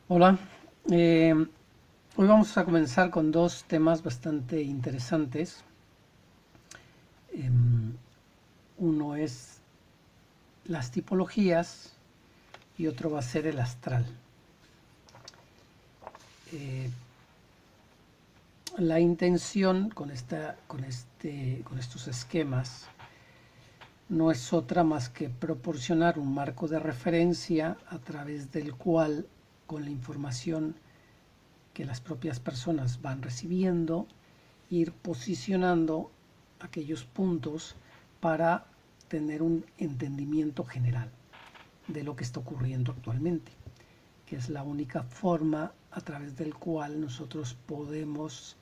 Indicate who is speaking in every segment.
Speaker 1: Hola, eh, hoy vamos a comenzar con dos temas bastante interesantes. Uno es las tipologías y otro va a ser el astral. Eh, la intención con estos esquemas no es otra más que proporcionar un marco de referencia a través del cual, con la información que las propias personas van recibiendo, ir posicionando aquellos puntos para tener un entendimiento general de lo que está ocurriendo actualmente, que es la única forma a través del cual nosotros podemos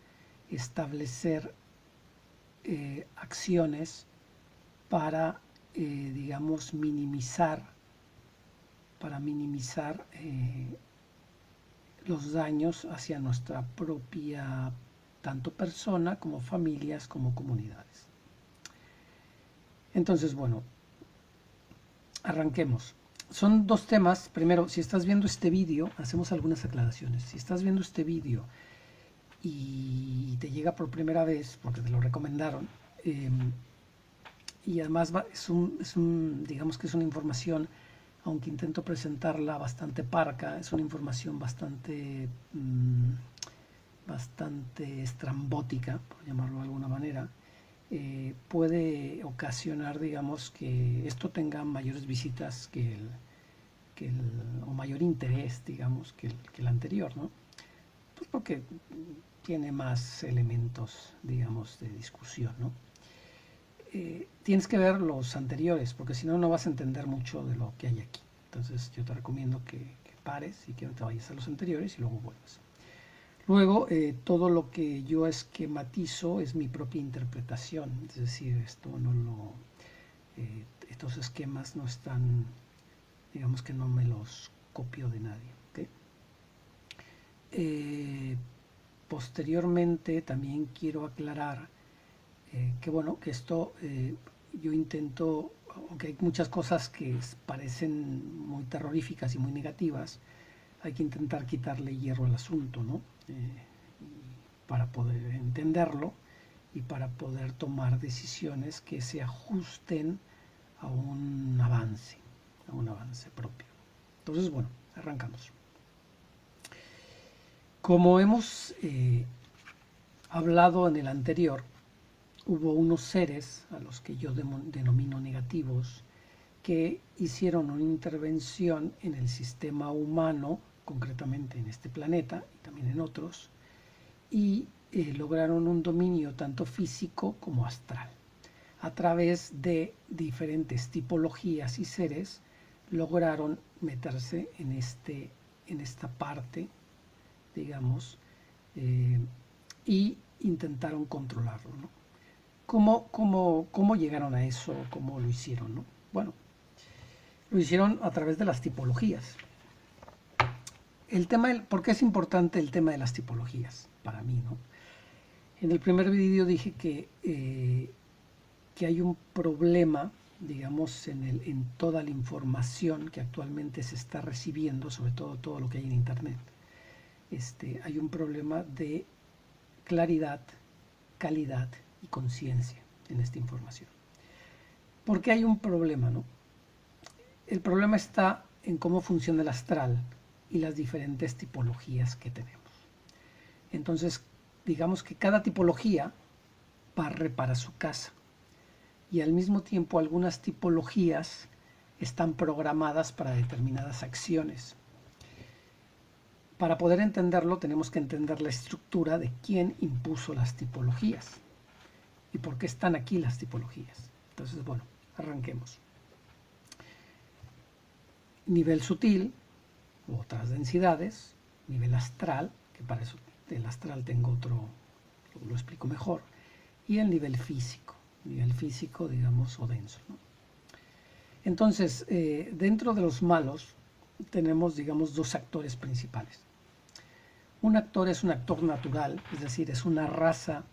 Speaker 1: establecer acciones para, digamos, minimizar los daños hacia nuestra propia, tanto persona como familias como comunidades. Entonces, bueno, arranquemos. Son dos temas. Primero, si estás viendo este vídeo, hacemos algunas aclaraciones. Si estás viendo este vídeo y te llega por primera vez, porque te lo recomendaron, y además digamos que es una información, aunque intento presentarla bastante parca, es una información bastante estrambótica, por llamarlo de alguna manera. Puede ocasionar, digamos, que esto tenga mayores visitas o mayor interés, digamos, que el anterior, ¿no? Pues porque tiene más elementos, digamos, de discusión, ¿no? Tienes que ver los anteriores, porque si no, no vas a entender mucho de lo que hay aquí. Entonces yo te recomiendo que pares y que te vayas a los anteriores y luego vuelvas. Luego, todo lo que yo esquematizo es mi propia interpretación, es decir, estos esquemas no están, digamos que no me los copio de nadie. ¿Okay? Posteriormente también quiero aclarar que bueno, que esto yo intento, aunque hay muchas cosas que parecen muy terroríficas y muy negativas, hay que intentar quitarle hierro al asunto, ¿no? Para poder entenderlo y para poder tomar decisiones que se ajusten a un avance propio. Entonces, bueno, arrancamos. Como hemos hablado en el anterior, hubo unos seres a los que yo denomino negativos que hicieron una intervención en el sistema humano, concretamente en este planeta y también en otros, y lograron un dominio tanto físico como astral. A través de diferentes tipologías y seres lograron meterse en esta parte, digamos, y intentaron controlarlo, ¿no? ¿Cómo llegaron a eso? ¿Cómo lo hicieron? ¿No? Bueno, lo hicieron a través de las tipologías. ¿Por qué es importante el tema de las tipologías? Para mí, ¿no? En el primer vídeo dije que hay un problema, digamos, en toda la información que actualmente se está recibiendo, sobre todo lo que hay en Internet. Hay un problema de claridad, calidad y conciencia en esta información. ¿Por qué hay un problema, no? El problema está en cómo funciona el astral y las diferentes tipologías que tenemos. Entonces, digamos que cada tipología barre para su casa y al mismo tiempo algunas tipologías están programadas para determinadas acciones. Para poder entenderlo tenemos que entender la estructura de quién impuso las tipologías y por qué están aquí las tipologías. Entonces, bueno, arranquemos. Nivel sutil u otras densidades, nivel astral, que para eso del astral tengo otro, lo explico mejor, y el nivel físico, digamos, o denso, ¿no? Entonces, dentro de los malos tenemos, digamos, dos actores principales. Un actor es un actor natural, es decir, es una raza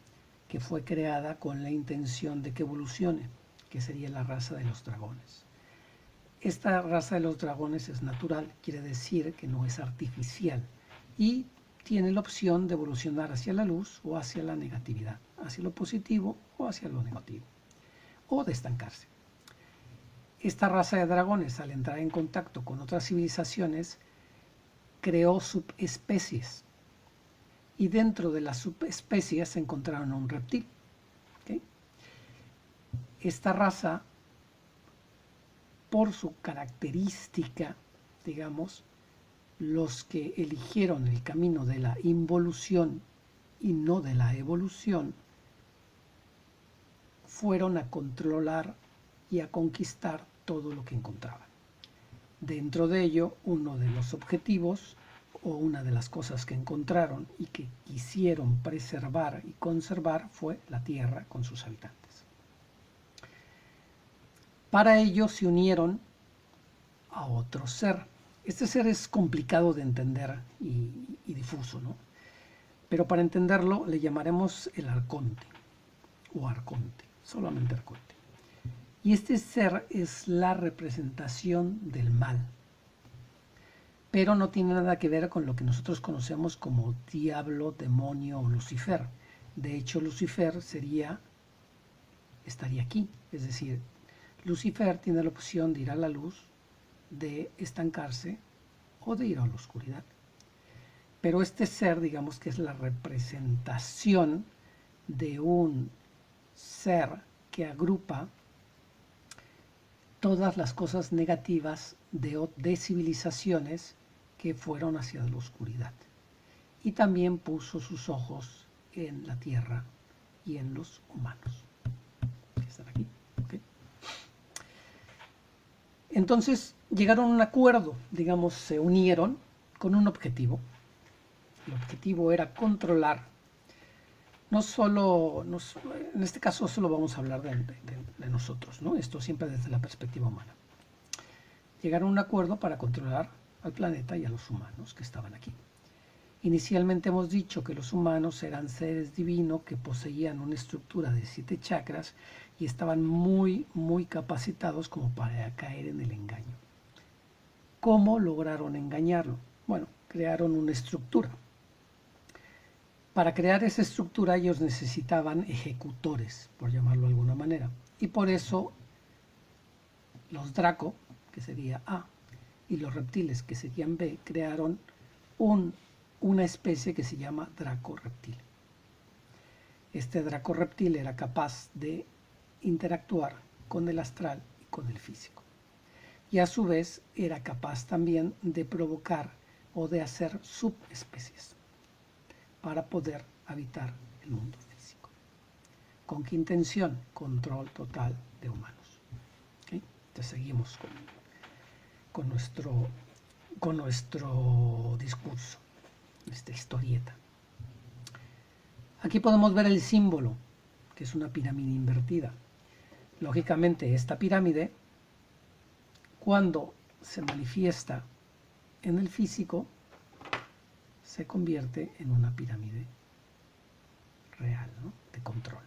Speaker 1: que fue creada con la intención de que evolucione, que sería la raza de los dragones. Esta raza de los dragones es natural, quiere decir que no es artificial y tiene la opción de evolucionar hacia la luz o hacia la negatividad, hacia lo positivo o hacia lo negativo, o de estancarse. Esta raza de dragones, al entrar en contacto con otras civilizaciones, creó subespecies y dentro de las subespecies se encontraron un reptil. ¿Okay? Esta raza, por su característica, digamos, los que eligieron el camino de la involución y no de la evolución, fueron a controlar y a conquistar todo lo que encontraban. Dentro de ello, uno de los objetivos o una de las cosas que encontraron y que quisieron preservar y conservar fue la Tierra con sus habitantes. Para ello se unieron a otro ser. Este ser es complicado de entender y difuso, ¿no? Pero para entenderlo le llamaremos el arconte o arconte, solamente arconte. Y este ser es la representación del mal, pero no tiene nada que ver con lo que nosotros conocemos como diablo, demonio o Lucifer. De hecho, Lucifer estaría aquí, es decir, Lucifer tiene la opción de ir a la luz, de estancarse o de ir a la oscuridad. Pero este ser, digamos que es la representación de un ser que agrupa todas las cosas negativas de civilizaciones que fueron hacia la oscuridad. Y también puso sus ojos en la tierra y en los humanos. Están aquí. ¿Okay? Entonces llegaron a un acuerdo, digamos, se unieron con un objetivo. El objetivo era controlar, no solo, en este caso solo vamos a hablar de nosotros, ¿no? Esto siempre desde la perspectiva humana. Llegaron a un acuerdo para controlar al planeta y a los humanos que estaban aquí. Inicialmente hemos dicho que los humanos eran seres divinos que poseían una estructura de 7 chakras y estaban muy capacitados como para caer en el engaño. ¿Cómo lograron engañarlo? Bueno, crearon una estructura. Para crear esa estructura ellos necesitaban ejecutores, por llamarlo de alguna manera. Y por eso los Draco, que sería A, y los reptiles, que serían B, crearon una especie que se llama Draco reptil. Este Draco reptil era capaz de interactuar con el astral y con el físico. Y a su vez era capaz también de provocar o de hacer subespecies para poder habitar el mundo físico. ¿Con qué intención? Control total de humanos. ¿Okay? Entonces seguimos con nuestro discurso, esta historieta. Aquí podemos ver el símbolo, que es una pirámide invertida. Lógicamente, esta pirámide, cuando se manifiesta en el físico, se convierte en una pirámide real, ¿no? De control.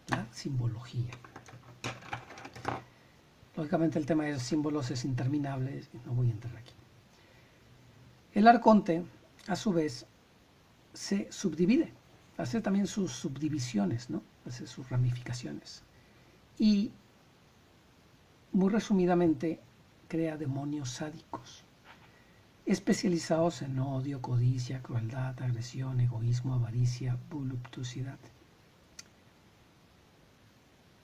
Speaker 1: La simbología. Lógicamente el tema de los símbolos es interminable, no voy a entrar aquí. El arconte, a su vez, se subdivide, hace también sus subdivisiones, ¿no? Hace sus ramificaciones. Y, muy resumidamente, crea demonios sádicos, especializados en odio, codicia, crueldad, agresión, egoísmo, avaricia, voluptuosidad,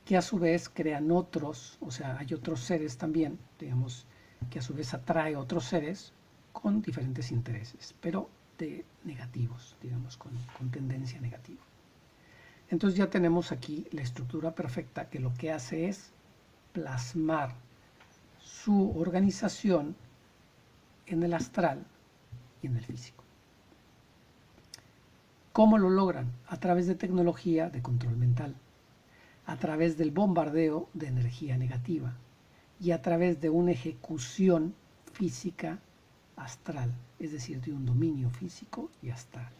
Speaker 1: que a su vez crean otros, o sea, hay otros seres también, digamos, que a su vez atrae otros seres con diferentes intereses, pero de negativos, digamos, con tendencia negativa. Entonces ya tenemos aquí la estructura perfecta que lo que hace es plasmar su organización en el astral y en el físico. ¿Cómo lo logran? A través de tecnología de control mental, a través del bombardeo de energía negativa y a través de una ejecución física astral, es decir, de un dominio físico y astral.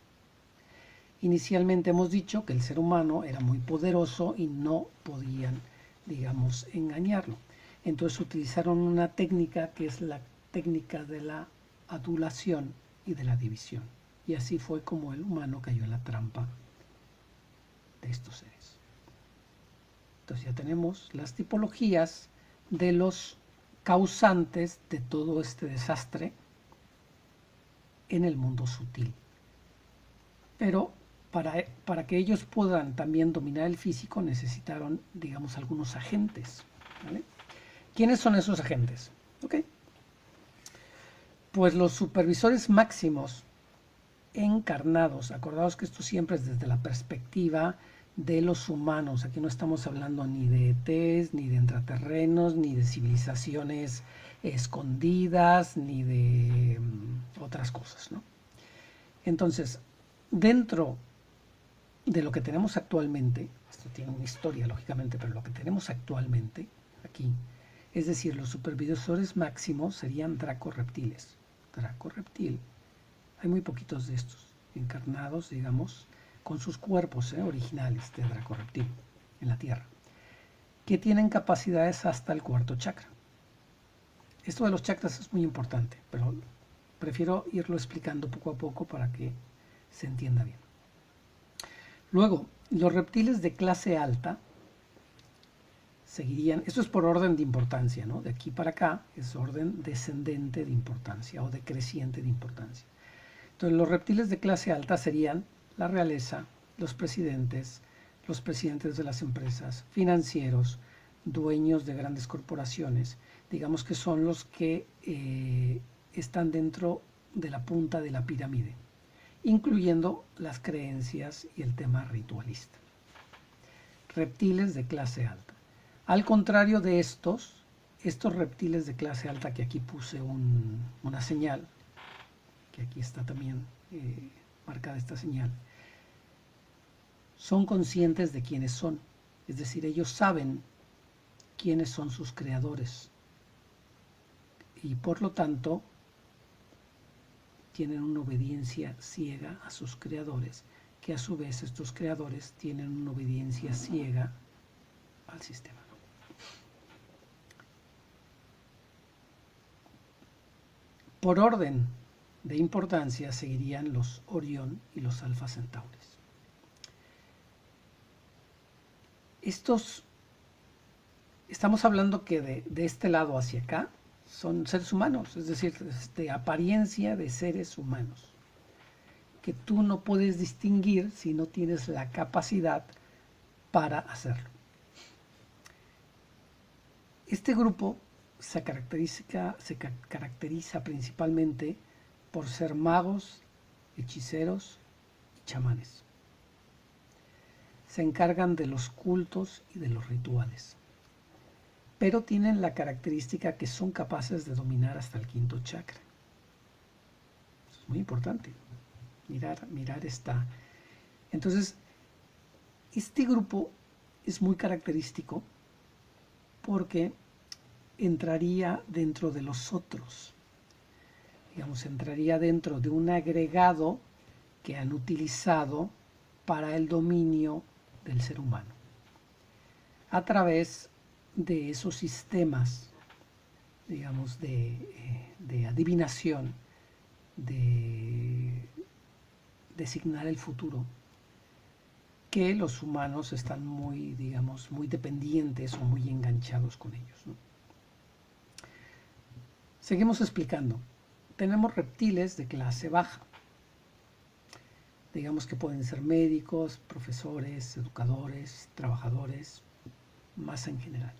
Speaker 1: Inicialmente hemos dicho que el ser humano era muy poderoso y no podían, digamos, engañarlo. Entonces utilizaron una técnica que es la técnica de la adulación y de la división. Y así fue como el humano cayó en la trampa de estos seres. Entonces ya tenemos las tipologías de los causantes de todo este desastre en el mundo sutil. Pero para que ellos puedan también dominar el físico necesitaron, digamos, algunos agentes. ¿Vale? ¿Quiénes son esos agentes? ¿Okay? Pues los supervisores máximos encarnados, acordaos que esto siempre es desde la perspectiva de los humanos. Aquí no estamos hablando ni de ETs, ni de intraterrenos, ni de civilizaciones escondidas, ni de otras cosas, ¿no? Entonces, dentro de lo que tenemos actualmente, esto tiene una historia lógicamente, pero lo que tenemos actualmente aquí, es decir, los supervisores máximos serían dracorreptiles. Dracorreptil, hay muy poquitos de estos encarnados, digamos, con sus cuerpos originales de dracorreptil en la Tierra, que tienen capacidades hasta el cuarto chakra. Esto de los chakras es muy importante, pero prefiero irlo explicando poco a poco para que se entienda bien. Luego, los reptiles de clase alta seguirían, esto es por orden de importancia, ¿no? De aquí para acá es orden descendente de importancia o decreciente de importancia. Entonces, los reptiles de clase alta serían la realeza, los presidentes de las empresas, financieros, dueños de grandes corporaciones, digamos que son los que están dentro de la punta de la pirámide, incluyendo las creencias y el tema ritualista. Reptiles de clase alta. Al contrario de estos reptiles de clase alta, que aquí puse una señal, que aquí está también marcada esta señal, son conscientes de quiénes son, es decir, ellos saben quiénes son sus creadores y por lo tanto tienen una obediencia ciega a sus creadores, que a su vez estos creadores tienen una obediencia ciega al sistema. Por orden de importancia seguirían los Orión y los Alfa Centaures. Estos, estamos hablando que de este lado hacia acá son seres humanos, es decir, de apariencia de seres humanos, que tú no puedes distinguir si no tienes la capacidad para hacerlo. Este grupo se caracteriza principalmente por ser magos, hechiceros y chamanes. Se encargan de los cultos y de los rituales, pero tienen la característica que son capaces de dominar hasta el quinto chakra. Eso es muy importante, mirar esta. Entonces, este grupo es muy característico porque entraría dentro de los otros. Digamos, entraría dentro de un agregado que han utilizado para el dominio del ser humano a través de esos sistemas, digamos, de adivinación, de designar el futuro, que los humanos están muy, digamos, muy dependientes o muy enganchados con ellos, ¿no? Seguimos explicando. Tenemos reptiles de clase baja. Digamos que pueden ser médicos, profesores, educadores, trabajadores, masa en general.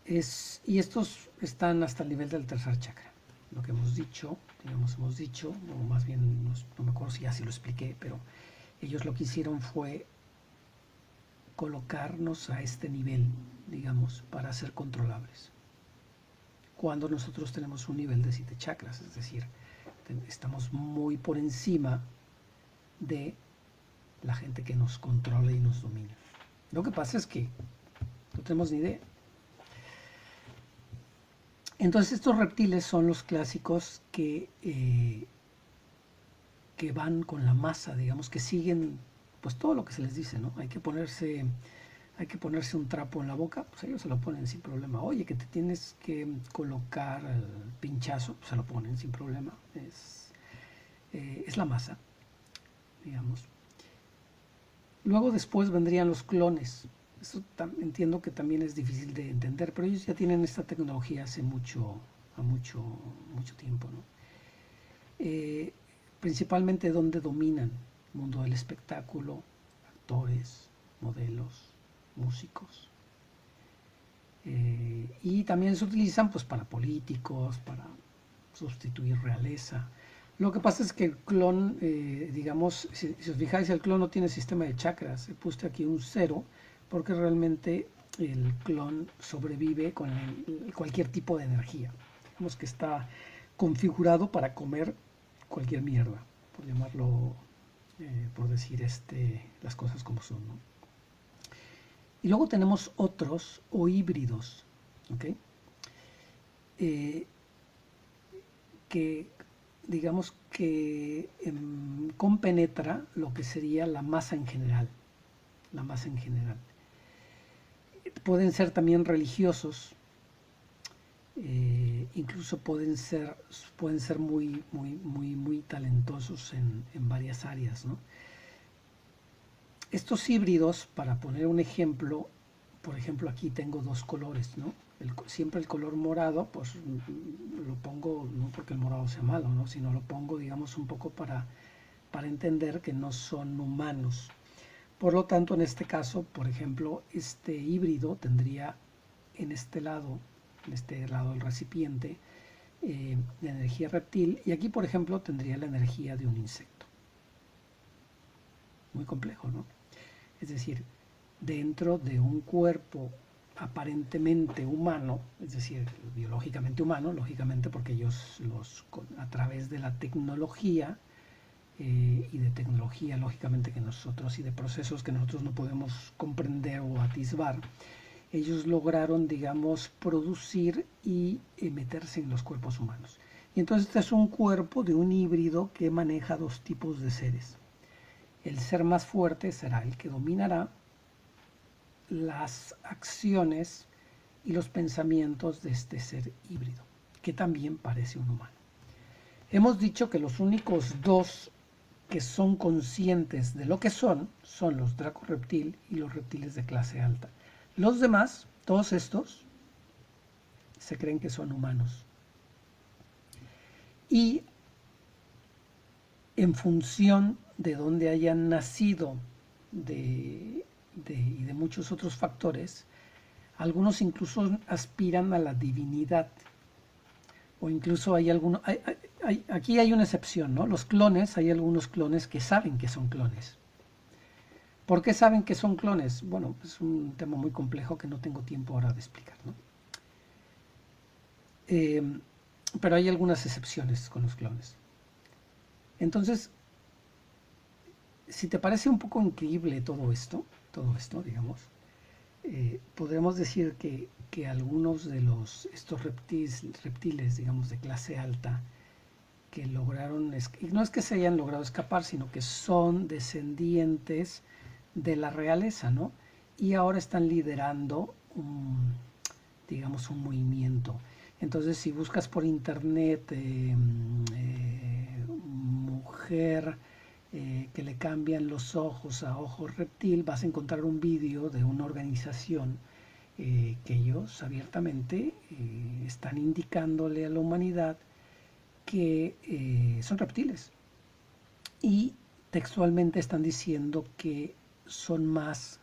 Speaker 1: Y estos están hasta el nivel del tercer chakra. Lo que hemos dicho, o más bien no me acuerdo si ya se lo expliqué, pero ellos lo que hicieron fue colocarnos a este nivel, digamos, para ser controlables. Cuando nosotros tenemos un nivel de 7 chakras, es decir, estamos muy por encima de la gente que nos controla y nos domina. Lo que pasa es que no tenemos ni idea. Entonces estos reptiles son los clásicos que van con la masa, digamos, que siguen pues todo lo que se les dice, ¿no? Hay que ponerse hay que ponerse un trapo en la boca, pues ellos se lo ponen sin problema. Oye, que te tienes que colocar el pinchazo, se lo ponen sin problema. Es la masa, digamos. Luego después vendrían los clones. Eso entiendo que también es difícil de entender, pero ellos ya tienen esta tecnología hace mucho tiempo, ¿no? Principalmente donde dominan el mundo del espectáculo, actores, modelos, músicos. Y también se utilizan pues para políticos, para sustituir realeza. Lo que pasa es que el clon, digamos, si os fijáis, el clon no tiene sistema de chakras. He puesto aquí un 0 porque realmente el clon sobrevive con cualquier tipo de energía. Digamos que está configurado para comer cualquier mierda, por llamarlo, por decir las cosas como son, ¿no? Y luego tenemos otros o híbridos, ¿ok? Que digamos que compenetra lo que sería la masa en general. La masa en general. Pueden ser también religiosos, incluso pueden ser muy talentosos en varias áreas, ¿no? Estos híbridos, para poner un ejemplo, por ejemplo aquí tengo dos colores, ¿no? Siempre el color morado, pues lo pongo no porque el morado sea malo, ¿no? Sino lo pongo, digamos, un poco para entender que no son humanos. Por lo tanto, en este caso, por ejemplo, este híbrido tendría en este lado del recipiente, la energía reptil, y aquí, por ejemplo, tendría la energía de un insecto. Muy complejo, ¿no? Es decir, dentro de un cuerpo aparentemente humano, es decir, biológicamente humano, lógicamente porque ellos a través de la tecnología y de tecnología, lógicamente que nosotros, y de procesos que nosotros no podemos comprender o atisbar, ellos lograron, digamos, producir y meterse en los cuerpos humanos. Y entonces este es un cuerpo de un híbrido que maneja dos tipos de seres. El ser más fuerte será el que dominará las acciones y los pensamientos de este ser híbrido, que también parece un humano. Hemos dicho que los únicos dos que son conscientes de lo que son los dracoreptil y los reptiles de clase alta. Los demás, todos estos, se creen que son humanos. Y en función de donde hayan nacido y de muchos otros factores, algunos incluso aspiran a la divinidad. O incluso hay algunos... aquí hay una excepción, ¿no? Los clones, hay algunos clones que saben que son clones. ¿Por qué saben que son clones? Bueno, es un tema muy complejo que no tengo tiempo ahora de explicar, ¿no? Pero hay algunas excepciones con los clones. Entonces, si te parece un poco increíble todo esto, digamos, podremos decir que algunos de estos reptiles, digamos, de clase alta, que lograron, y no es que se hayan logrado escapar, sino que son descendientes de la realeza, ¿no? Y ahora están liderando digamos, un movimiento. Entonces, si buscas por internet mujer que le cambian los ojos a ojos reptil, vas a encontrar un vídeo de una organización que ellos abiertamente están indicándole a la humanidad que son reptiles. Y textualmente están diciendo que son más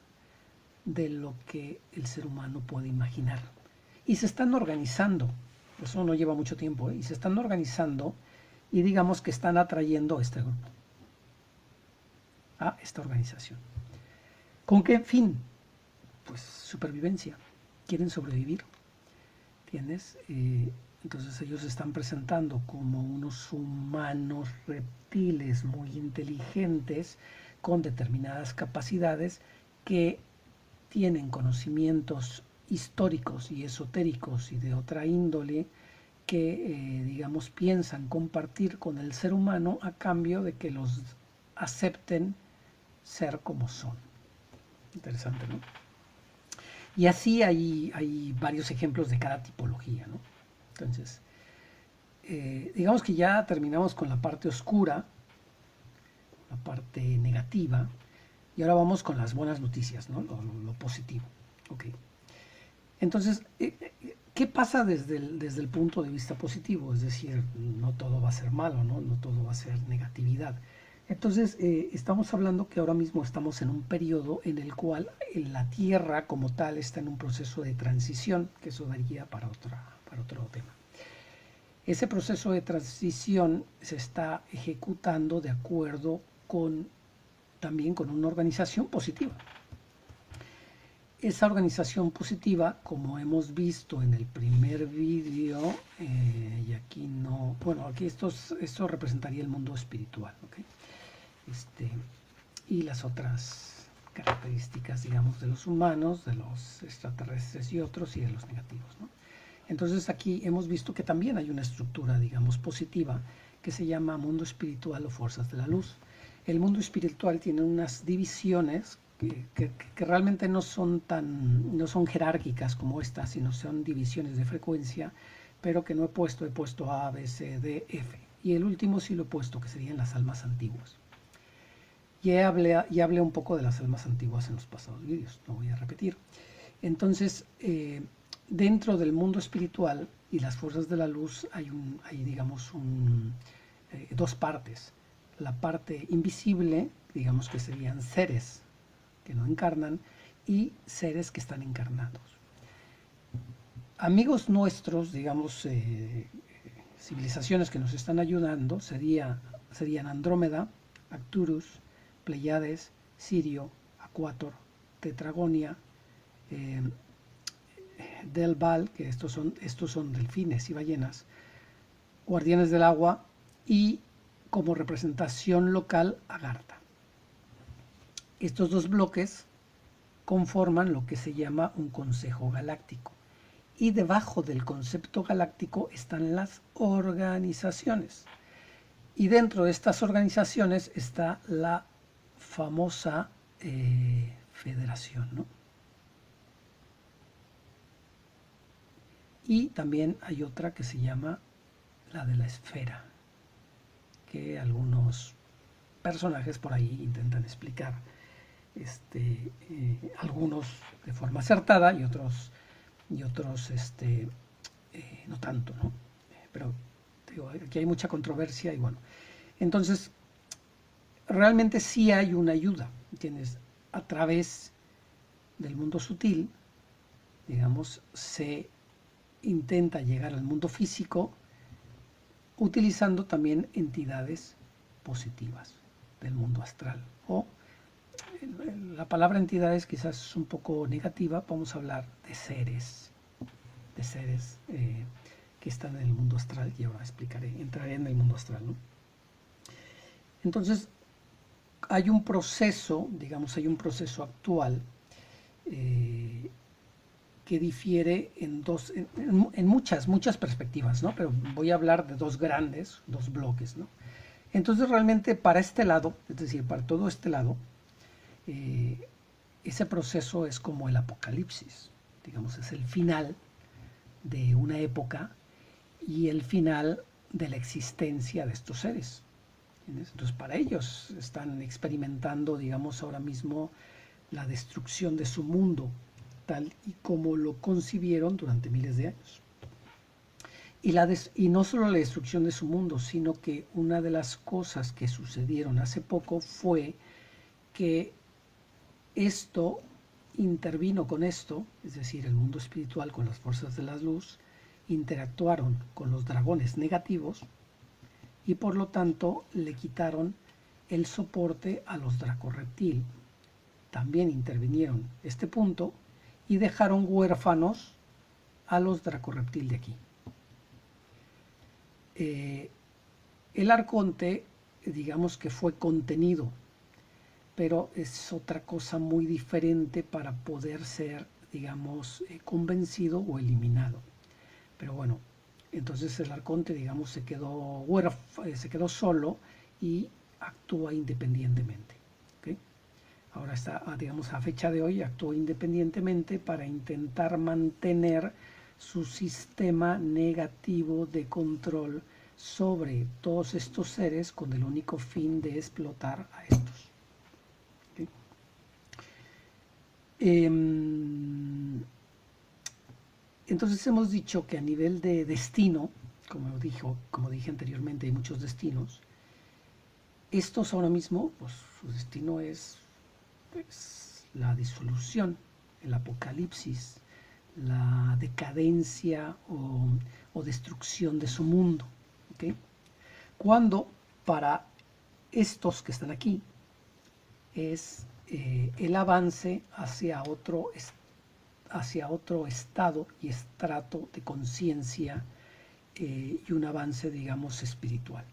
Speaker 1: de lo que el ser humano puede imaginar. Y se están organizando, eso no lleva mucho tiempo, y se están organizando y digamos que están atrayendo a este grupo, a esta organización. ¿Con qué fin? Pues supervivencia. Quieren sobrevivir. ¿Entiendes? Entonces ellos se están presentando como unos humanos reptiles muy inteligentes con determinadas capacidades que tienen conocimientos históricos y esotéricos y de otra índole que, digamos, piensan compartir con el ser humano a cambio de que los acepten ser como son. Interesante, ¿no? Y así hay varios ejemplos de cada tipología, ¿no? Entonces, digamos que ya terminamos con la parte oscura, la parte negativa, y ahora vamos con las buenas noticias, ¿no? Lo positivo. Okay. Entonces, ¿qué pasa desde el punto de vista positivo? Es decir, no todo va a ser malo, ¿no? No todo va a ser negatividad. Entonces, estamos hablando que ahora mismo estamos en un periodo en el cual la Tierra como tal está en un proceso de transición, que eso daría para otro tema. Ese proceso de transición se está ejecutando de acuerdo también con una organización positiva. Esa organización positiva, como hemos visto en el primer vídeo, y aquí no, bueno, aquí esto representaría el mundo espiritual, ¿okay? Y las otras características, digamos, de los humanos, de los extraterrestres y otros, y de los negativos, ¿no? Entonces aquí hemos visto que también hay una estructura, digamos, positiva, que se llama mundo espiritual o fuerzas de la luz. El mundo espiritual tiene unas divisiones que realmente no son jerárquicas como estas, sino son divisiones de frecuencia, pero que no he puesto A, B, C, D, F. Y el último sí lo he puesto, que serían las almas antiguas. Ya hablé un poco de las almas antiguas en los pasados vídeos, no voy a repetir. Entonces, dentro del mundo espiritual y las fuerzas de la luz hay digamos, dos partes. La parte invisible, digamos que serían seres que no encarnan, y seres que están encarnados. Amigos nuestros, digamos, civilizaciones que nos están ayudando, serían Andrómeda, Arcturus, Pleiades, Sirio, Acuator, Tetragonia, Delval, que estos son delfines y ballenas, guardianes del agua, y como representación local, Agartha. Estos dos bloques conforman lo que se llama un consejo galáctico. Y debajo del concepto galáctico están las organizaciones. Y dentro de estas organizaciones está la famosa federación, ¿no? Y también hay otra que se llama la de la esfera, que algunos personajes por ahí intentan explicar. Algunos de forma acertada y otros no tanto, ¿no? Pero digo, aquí hay mucha controversia y bueno. Entonces, realmente sí hay una ayuda, ¿entiendes? A través del mundo sutil, digamos, se intenta llegar al mundo físico utilizando también entidades positivas del mundo astral. O la palabra entidades quizás es un poco negativa, vamos a hablar de seres que están en el mundo astral, y ahora entraré en el mundo astral, ¿no? Entonces, hay un proceso, digamos, hay un proceso actual que difiere en muchas perspectivas, ¿no? Pero voy a hablar de dos bloques, ¿no? Entonces, realmente para este lado, es decir, para todo este lado, ese proceso es como el apocalipsis, digamos, es el final de una época y el final de la existencia de estos seres. ¿Entiendes? Entonces, para ellos están experimentando, digamos, ahora mismo la destrucción de su mundo, tal y como lo concibieron durante miles de años. Y no solo la destrucción de su mundo, sino que una de las cosas que sucedieron hace poco fue que esto intervino con esto, es decir, el mundo espiritual con las fuerzas de la luz, interactuaron con los dragones negativos y por lo tanto le quitaron el soporte a los dracorreptil. También intervinieron este punto y dejaron huérfanos a los dracorreptil de aquí. El arconte, digamos que fue contenido, pero es otra cosa muy diferente para poder ser, digamos, convencido o eliminado. Pero bueno, entonces el arconte, digamos, se quedó solo y actúa independientemente, ¿okay? ahora está, digamos, a fecha de hoy, actuó independientemente para intentar mantener su sistema negativo de control sobre todos estos seres con el único fin de explotar a estos. ¿Okay? Entonces hemos dicho que a nivel de destino, como dije anteriormente, hay muchos destinos. Estos ahora mismo, pues su destino es pues, la disolución, el apocalipsis, la decadencia o destrucción de su mundo. ¿Okay? Cuando para estos que están aquí es el avance hacia otro estado y estrato de conciencia y un avance, digamos, espiritual.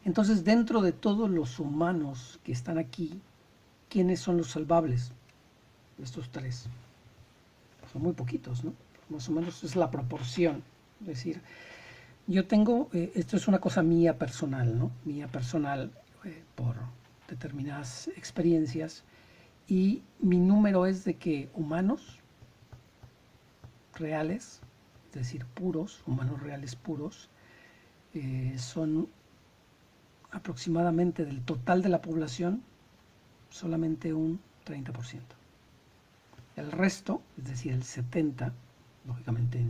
Speaker 1: Entonces, dentro de todos los humanos que están aquí, ¿quiénes son los salvables? Estos tres. Son muy poquitos, ¿no? Más o menos es la proporción. Es decir, yo tengo, esto es una cosa mía personal, ¿no? Mía personal por determinadas experiencias, y mi número es de que humanos reales, es decir, puros, humanos reales puros, son aproximadamente del total de la población solamente un 30%. El resto, es decir, el 70%, lógicamente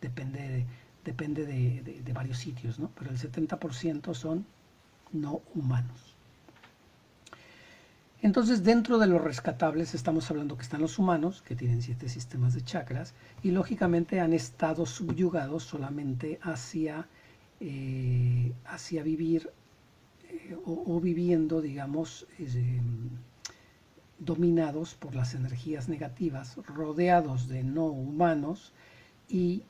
Speaker 1: depende de varios sitios, ¿no? Pero el 70% son no humanos. Entonces, dentro de los rescatables estamos hablando que están los humanos, que tienen 7 sistemas de chakras, y lógicamente han estado subyugados solamente hacia vivir o viviendo, digamos, dominados por las energías negativas, rodeados de no humanos y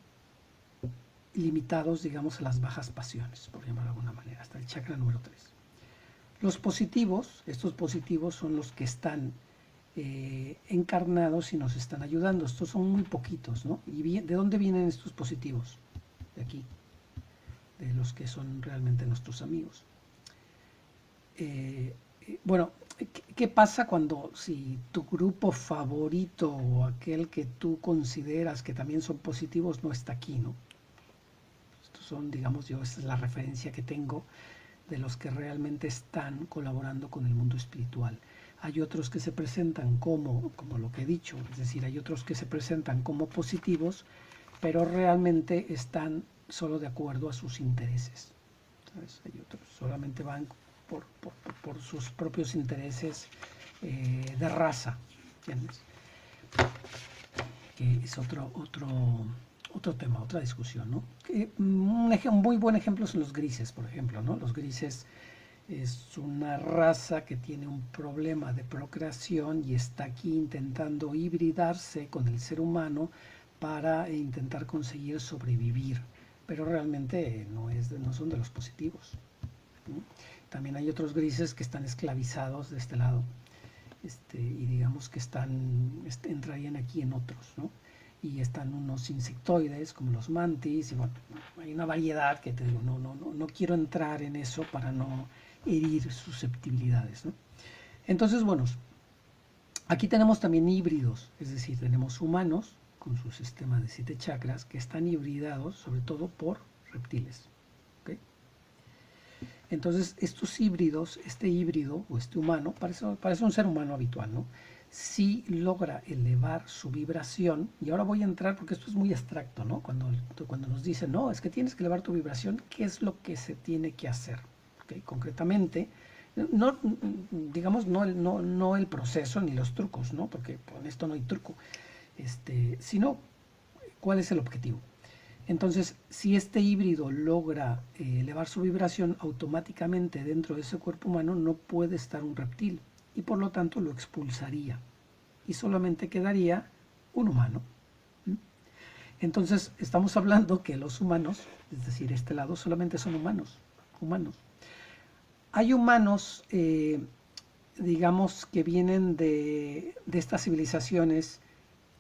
Speaker 1: limitados, digamos, a las bajas pasiones, por llamarlo de alguna manera, hasta el chakra número 3. Los positivos, estos positivos son los que están encarnados y nos están ayudando. Estos son muy poquitos, ¿no? ¿Y de dónde vienen estos positivos? De aquí, de los que son realmente nuestros amigos. Bueno, ¿qué pasa cuando si tu grupo favorito o aquel que tú consideras que también son positivos no está aquí, ¿no? Estos son, digamos, esta es la referencia que tengo de los que realmente están colaborando con el mundo espiritual. Hay otros que se presentan como lo que he dicho, es decir, hay otros que se presentan como positivos, pero realmente están solo de acuerdo a sus intereses. ¿Sabes? Hay otros solamente van por sus propios intereses de raza, ¿entiendes? Que es otro tema, otra discusión, ¿no? Un muy buen ejemplo son los grises, por ejemplo, ¿no? Los grises es una raza que tiene un problema de procreación y está aquí intentando hibridarse con el ser humano para intentar conseguir sobrevivir, pero realmente no son de los positivos, ¿no? También hay otros grises que están esclavizados de este lado, y digamos que entrarían aquí en otros, ¿no? Y están unos insectoides como los mantis, y bueno, hay una variedad que te digo, no quiero entrar en eso para no herir susceptibilidades, ¿no? Entonces, bueno, aquí tenemos también híbridos, es decir, tenemos humanos con su sistema de 7 chakras que están hibridados sobre todo por reptiles. ¿Okay? Entonces, estos híbridos, este híbrido o este humano, parece un ser humano habitual, ¿no? Si logra elevar su vibración, y ahora voy a entrar porque esto es muy abstracto, ¿no? Cuando nos dicen, no, es que tienes que elevar tu vibración, ¿qué es lo que se tiene que hacer? ¿Okay? Concretamente, no, digamos, no el proceso ni los trucos, ¿no? Porque con esto no hay truco, sino cuál es el objetivo. Entonces, si este híbrido logra elevar su vibración, automáticamente dentro de ese cuerpo humano no puede estar un reptil y por lo tanto lo expulsaría y solamente quedaría un humano. Entonces, estamos hablando que los humanos, es decir, este lado, solamente son humanos. Hay humanos, digamos, que vienen de estas civilizaciones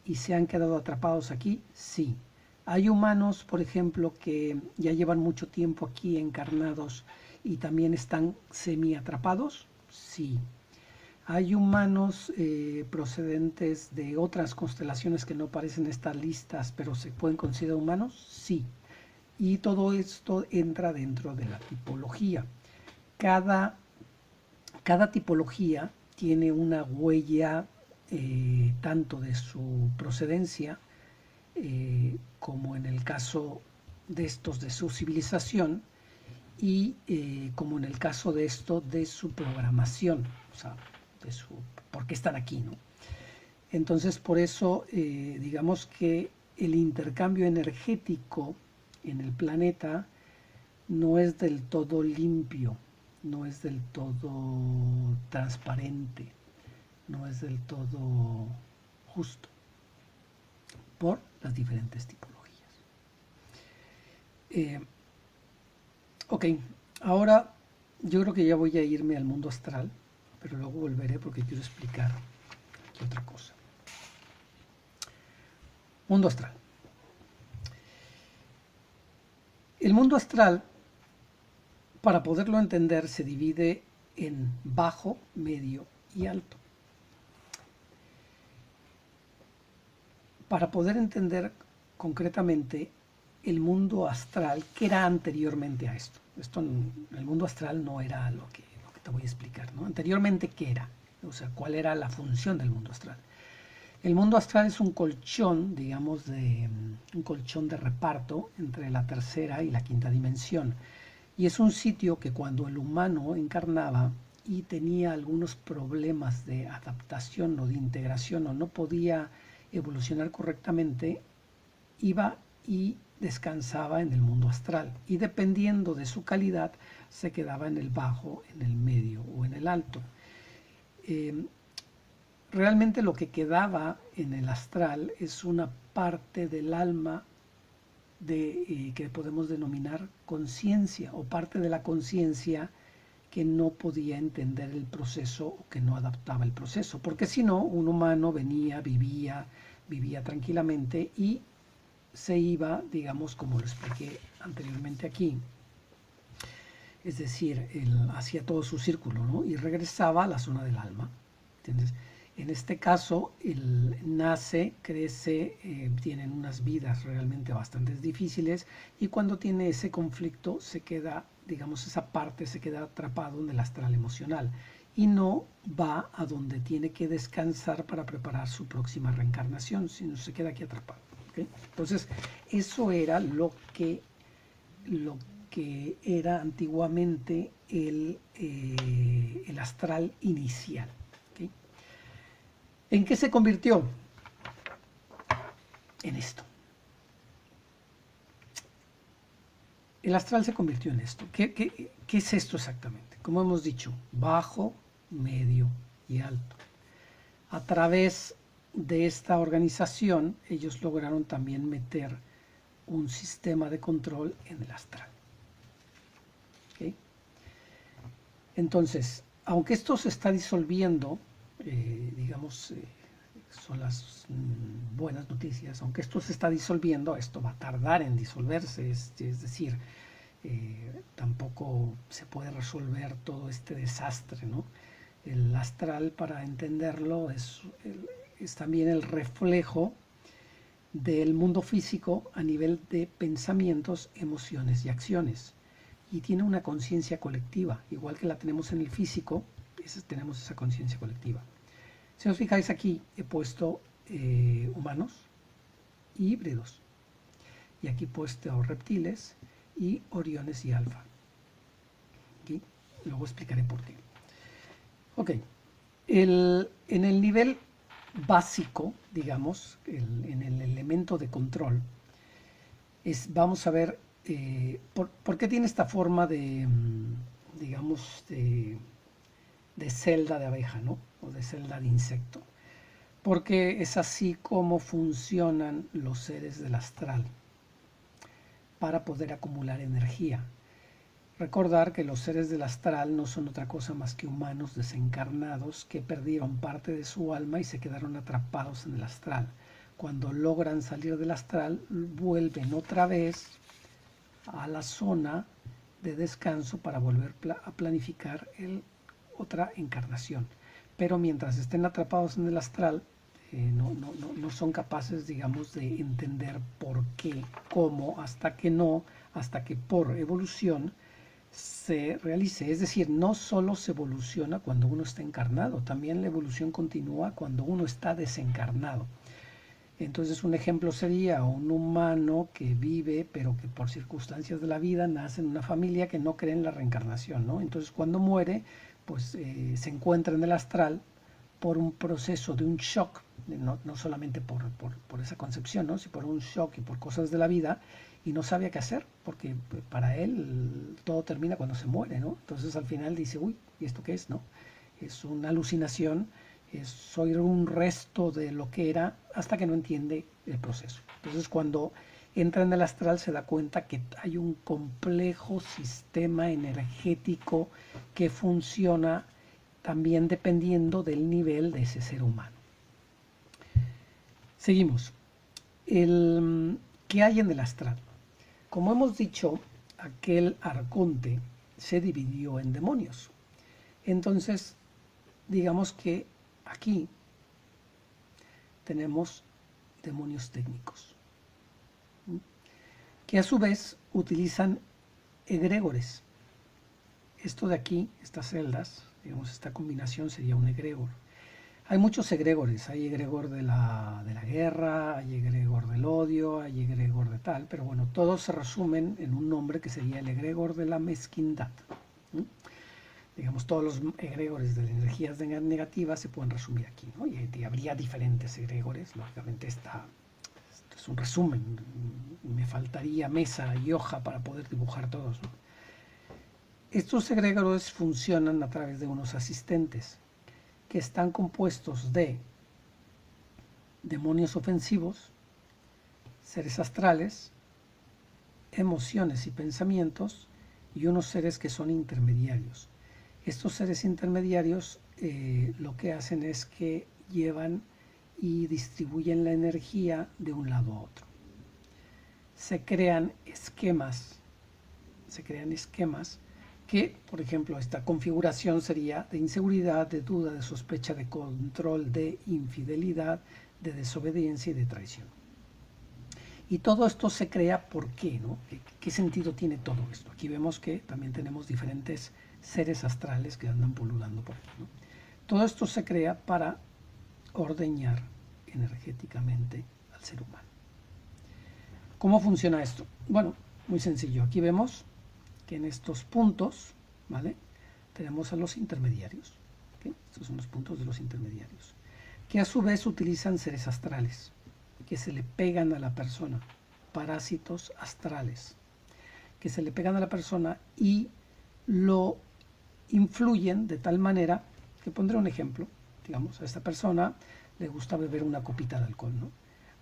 Speaker 1: y se han quedado atrapados aquí, sí. Hay humanos, por ejemplo, que ya llevan mucho tiempo aquí encarnados y también están semi-atrapados, sí. ¿Hay humanos procedentes de otras constelaciones que no aparecen en estas listas, pero se pueden considerar humanos? Sí. Y todo esto entra dentro de la tipología. Cada tipología tiene una huella tanto de su procedencia como en el caso de estos de su civilización y como en el caso de esto de su programación, o sea, de su por qué están aquí, ¿no? Entonces, por eso, digamos que el intercambio energético en el planeta no es del todo limpio, no es del todo transparente, no es del todo justo, por las diferentes tipologías. Ok, ahora yo creo que ya voy a irme al mundo astral, pero luego volveré porque quiero explicar aquí otra cosa. Mundo astral. El mundo astral, para poderlo entender, se divide en bajo, medio y alto. Para poder entender concretamente el mundo astral, ¿qué era anteriormente a esto? El mundo astral no era lo que te voy a explicar, ¿no? Anteriormente, ¿qué era? O sea, ¿cuál era la función del mundo astral? El mundo astral es un colchón, digamos, un colchón de reparto entre la tercera y la quinta dimensión. Y es un sitio que cuando el humano encarnaba y tenía algunos problemas de adaptación o de integración o no podía evolucionar correctamente, iba y descansaba en el mundo astral. Y dependiendo de su calidad, se quedaba en el bajo, en el medio o en el alto. Realmente lo que quedaba en el astral es una parte del alma que podemos denominar conciencia, o parte de la conciencia que no podía entender el proceso o que no adaptaba el proceso, porque si no, un humano venía, vivía tranquilamente y se iba, digamos, como lo expliqué anteriormente aquí, es decir, él hacía todo su círculo, ¿no? Y regresaba a la zona del alma, ¿entiendes? En este caso, él nace, crece, tienen unas vidas realmente bastante difíciles y cuando tiene ese conflicto se queda, digamos, esa parte se queda atrapado en el astral emocional y no va a donde tiene que descansar para preparar su próxima reencarnación, sino se queda aquí atrapado. ¿Okay? Entonces, eso era lo que era antiguamente el astral inicial. ¿Okay? ¿En qué se convirtió? En esto. El astral se convirtió en esto. ¿Qué es esto exactamente? Como hemos dicho, bajo, medio y alto. A través de esta organización, ellos lograron también meter un sistema de control en el astral. ¿Okay? Entonces, aunque esto se está disolviendo, digamos, son las buenas noticias, aunque esto se está disolviendo, esto va a tardar en disolverse, es decir, tampoco se puede resolver todo este desastre, ¿no? El astral, para entenderlo, es también el reflejo del mundo físico a nivel de pensamientos, emociones y acciones. Y tiene una conciencia colectiva, igual que la tenemos en el físico, tenemos esa conciencia colectiva. Si os fijáis aquí, he puesto humanos y híbridos. Y aquí he puesto reptiles y oriones y alfa. ¿Okay? Luego explicaré por qué. Ok, en el nivel básico, digamos, en el elemento de control, vamos a ver por qué tiene esta forma de, digamos, de celda de abeja, ¿no? O de celda de insecto. Porque es así como funcionan los seres del astral para poder acumular energía. Recordar que los seres del astral no son otra cosa más que humanos desencarnados que perdieron parte de su alma y se quedaron atrapados en el astral. Cuando logran salir del astral, vuelven otra vez a la zona de descanso para volver a planificar otra encarnación. pero mientras estén atrapados en el astral, no son capaces, digamos, de entender por qué, cómo, hasta que por evolución se realice. Es decir, no solo se evoluciona cuando uno está encarnado, también la evolución continúa cuando uno está desencarnado. Entonces un ejemplo sería un humano que vive, pero que por circunstancias de la vida nace en una familia que no cree en la reencarnación, ¿no? Entonces cuando muere, pues se encuentra en el astral por un proceso de un shock, no solamente por esa concepción, ¿no? Sino por un shock y por cosas de la vida, y no sabía qué hacer, porque para él todo termina cuando se muere, ¿no? Entonces al final dice, uy, ¿y esto qué es, no? Es una alucinación, soy un resto de lo que era, hasta que no entiende el proceso. Entonces cuando entra en el astral se da cuenta que hay un complejo sistema energético que funciona también dependiendo del nivel de ese ser humano. Seguimos. ¿Qué hay en el astral? Como hemos dicho, aquel arconte se dividió en demonios. Entonces, digamos que aquí tenemos demonios técnicos, que a su vez utilizan egregores. Esto de aquí, estas celdas, digamos, esta combinación sería un egregor. Hay muchos egregores, hay egregor de la guerra, hay egregor del odio, hay egregor de tal, pero bueno, todos se resumen en un nombre que sería el egregor de la mezquindad. Digamos, todos los egregores de las energías negativas se pueden resumir aquí, ¿no? Y habría diferentes egregores, lógicamente esto es un resumen, me faltaría mesa y hoja para poder dibujar todos, ¿no? Estos egregores funcionan a través de unos asistentes que están compuestos de demonios ofensivos, seres astrales, emociones y pensamientos, y unos seres que son intermediarios. Estos seres intermediarios lo que hacen es que llevan y distribuyen la energía de un lado a otro. Se crean esquemas que, por ejemplo, esta configuración sería de inseguridad, de duda, de sospecha, de control, de infidelidad, de desobediencia y de traición. Y todo esto se crea ¿por qué, no? ¿Qué sentido tiene todo esto? Aquí vemos que también tenemos diferentes seres astrales que andan pululando por aquí, ¿no? Todo esto se crea para ordeñar energéticamente al ser humano. ¿Cómo funciona esto? Bueno, muy sencillo. Aquí vemos que en estos puntos, ¿vale?, tenemos a los intermediarios, ¿okay? Estos son los puntos de los intermediarios, que a su vez utilizan seres astrales, que se le pegan a la persona, parásitos astrales, que se le pegan a la persona y lo influyen de tal manera que pondré un ejemplo. Digamos, a esta persona le gusta beber una copita de alcohol, ¿no?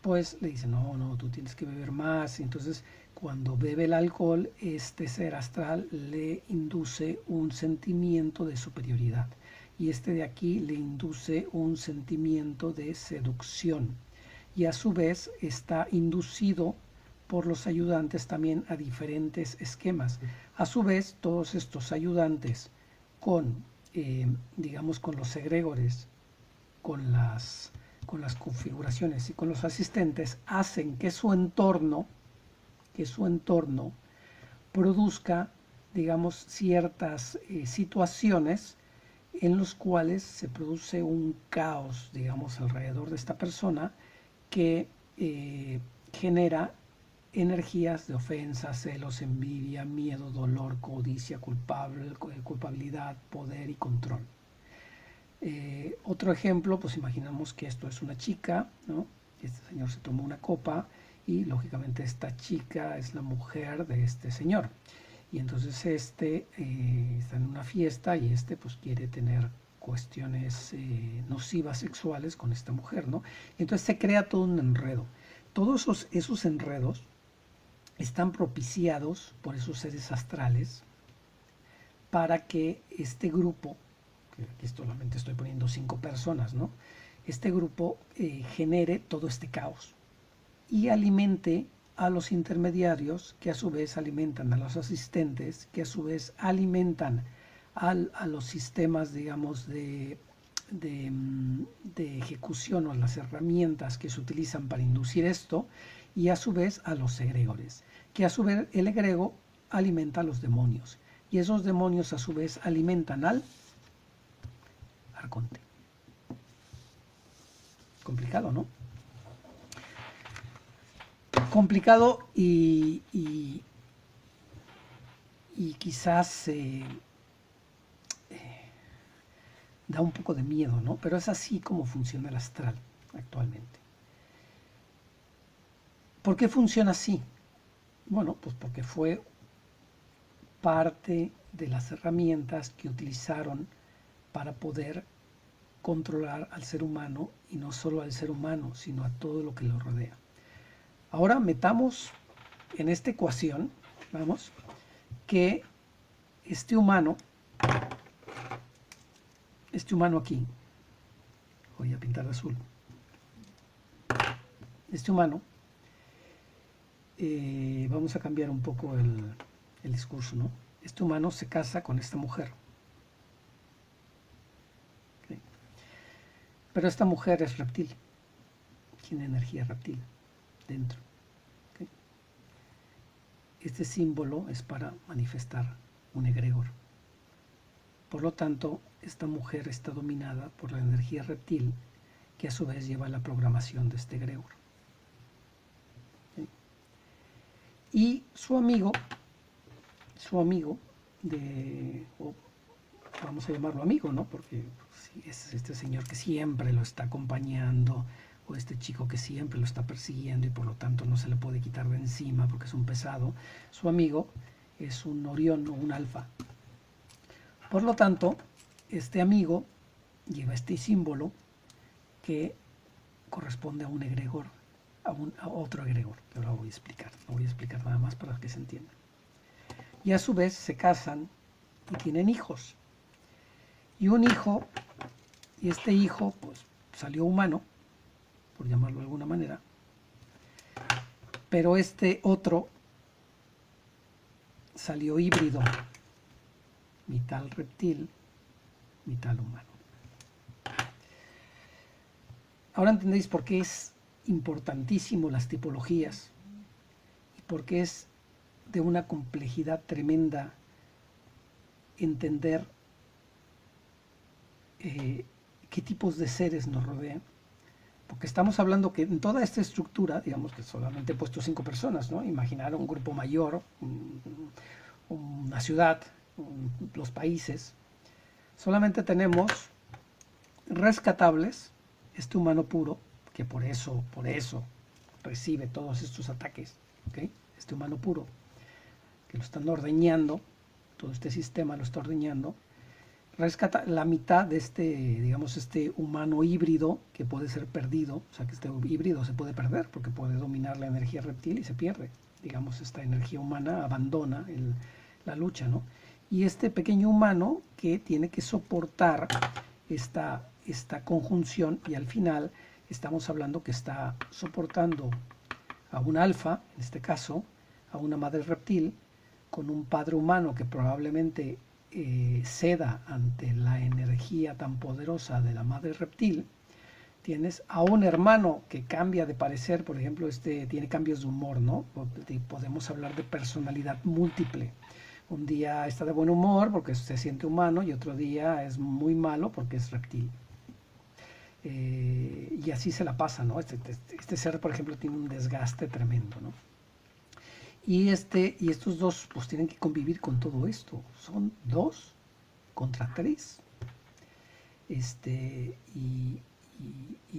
Speaker 1: Pues le dicen, no, tú tienes que beber más. Y entonces, cuando bebe el alcohol, este ser astral le induce un sentimiento de superioridad. Y este de aquí le induce un sentimiento de seducción. Y a su vez está inducido por los ayudantes también a diferentes esquemas. A su vez, todos estos ayudantes digamos, con los egregores, con las configuraciones y con los asistentes, hacen que su entorno produzca, digamos, ciertas situaciones en los cuales se produce un caos, digamos, alrededor de esta persona que genera energías de ofensa, celos, envidia, miedo, dolor, codicia, culpabilidad, poder y control. Otro ejemplo, pues imaginamos que esto es una chica, ¿no? Este señor se tomó una copa y lógicamente esta chica es la mujer de este señor. Y entonces está en una fiesta y pues quiere tener cuestiones nocivas sexuales con esta mujer, ¿no? Entonces se crea todo un enredo. Todos esos enredos están propiciados por esos seres astrales para que este grupo, que aquí solamente estoy poniendo 5 personas, ¿no?, este grupo genere todo este caos y alimente a los intermediarios, que a su vez alimentan a los asistentes, que a su vez alimentan a los sistemas, digamos, de de ejecución o las herramientas que se utilizan para inducir esto, y a su vez a los egregores, que a su vez el egrego alimenta a los demonios, y esos demonios a su vez alimentan al arconte. Complicado, ¿no? Complicado y quizás da un poco de miedo, ¿no? Pero es así como funciona el astral actualmente. ¿Por qué funciona así? Bueno, pues porque fue parte de las herramientas que utilizaron para poder controlar al ser humano, y no solo al ser humano, sino a todo lo que lo rodea. Ahora metamos en esta ecuación, vamos, que este humano aquí, voy a pintar de azul, este humano, vamos a cambiar un poco el discurso, ¿no? Este humano se casa con esta mujer. ¿Okay? Pero esta mujer es reptil, tiene energía reptil dentro. ¿Okay? Este símbolo es para manifestar un egregor. Por lo tanto, esta mujer está dominada por la energía reptil, que a su vez lleva la programación de este egregor. ¿Okay? Y su amigo vamos a llamarlo amigo, ¿no? Porque si es este señor que siempre lo está acompañando, o este chico que siempre lo está persiguiendo y por lo tanto no se le puede quitar de encima porque es un pesado, su amigo es un Orión o un alfa. Por lo tanto, este amigo lleva este símbolo que corresponde a un egregor, a otro egregor, que ahora voy a explicar. Lo voy a explicar nada más para que se entienda. Y a su vez se casan y tienen hijos. Y un hijo, y este hijo pues salió humano, por llamarlo de alguna manera, pero este otro salió híbrido, mitad reptil, mitad humano. Ahora entendéis por qué es importantísimo las tipologías y por qué es de una complejidad tremenda entender qué tipos de seres nos rodean. Porque estamos hablando que en toda esta estructura, digamos que solamente he puesto 5 personas, ¿no? Imaginar un grupo mayor, una ciudad, los países. Solamente tenemos rescatables, este humano puro, que por eso recibe todos estos ataques, ¿okay? Este humano puro, que lo están ordeñando, todo este sistema lo está ordeñando, rescata la mitad de este, digamos, este humano híbrido que puede ser perdido, o sea que este híbrido se puede perder porque puede dominar la energía reptil y se pierde, digamos, esta energía humana abandona la lucha, ¿no? Y este pequeño humano que tiene que soportar esta conjunción, y al final estamos hablando que está soportando a un alfa, en este caso, a una madre reptil, con un padre humano que probablemente ceda ante la energía tan poderosa de la madre reptil. Tienes a un hermano que cambia de parecer, por ejemplo, tiene cambios de humor, ¿no? Podemos hablar de personalidad múltiple. Un día está de buen humor porque se siente humano y otro día es muy malo porque es reptil. Y así se la pasa, ¿no? Este ser, por ejemplo, tiene un desgaste tremendo, ¿no? Y estos dos pues tienen que convivir con todo esto. Son 2 contra 3. Y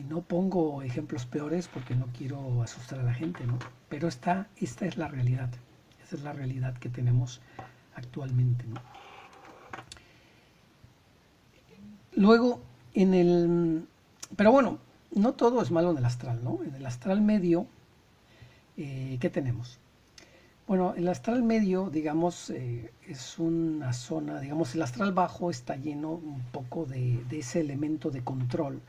Speaker 1: no pongo ejemplos peores porque no quiero asustar a la gente, ¿no? Pero esta es la realidad. Esa es la realidad que tenemos actualmente, ¿no? Luego, pero bueno, no todo es malo en el astral, ¿no? En el astral medio, ¿qué tenemos? Bueno, el astral medio, digamos, es una zona, digamos, el astral bajo está lleno un poco de ese elemento de control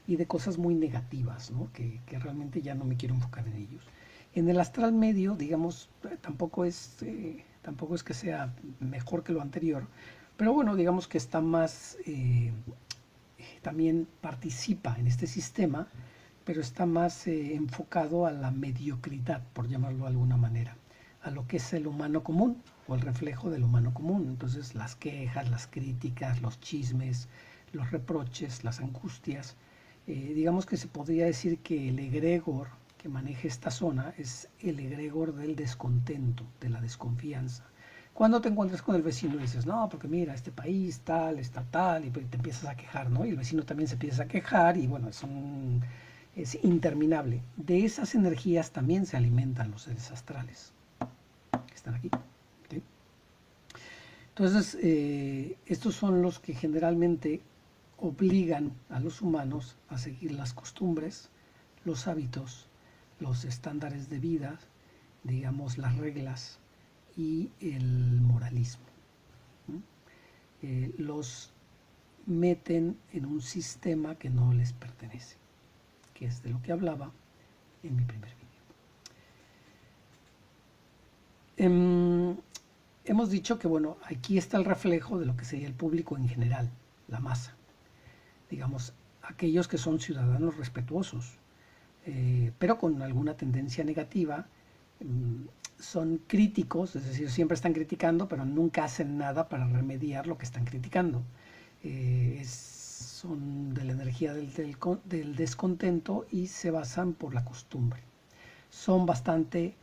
Speaker 1: y de cosas muy negativas, ¿no? Que realmente ya no me quiero enfocar en ellos. En el astral medio, digamos, tampoco es que sea mejor que lo anterior, pero bueno, digamos que está más también participa en este sistema, pero está más enfocado a la mediocridad, por llamarlo de alguna manera, a lo que es el humano común o el reflejo del humano común. Entonces las quejas, las críticas, los chismes, los reproches, las angustias, digamos que se podría decir que el egregor que maneja esta zona es el egregor del descontento, de la desconfianza. Cuando te encuentras con el vecino y dices, no, porque mira, este país tal, está tal, y te empiezas a quejar, ¿no? Y el vecino también se empieza a quejar y bueno, es interminable. De esas energías también se alimentan los seres astrales, que están aquí. ¿Sí? Entonces, estos son los que generalmente obligan a los humanos a seguir las costumbres, los hábitos, los estándares de vida, digamos, las reglas y el moralismo. Los meten en un sistema que no les pertenece, que es de lo que hablaba en mi primer vídeo. Hemos dicho que, bueno, aquí está el reflejo de lo que sería el público en general, la masa. Digamos, aquellos que son ciudadanos respetuosos, pero con alguna tendencia negativa, son críticos, es decir, siempre están criticando, pero nunca hacen nada para remediar lo que están criticando. Son de la energía del descontento y se basan por la costumbre. Son bastante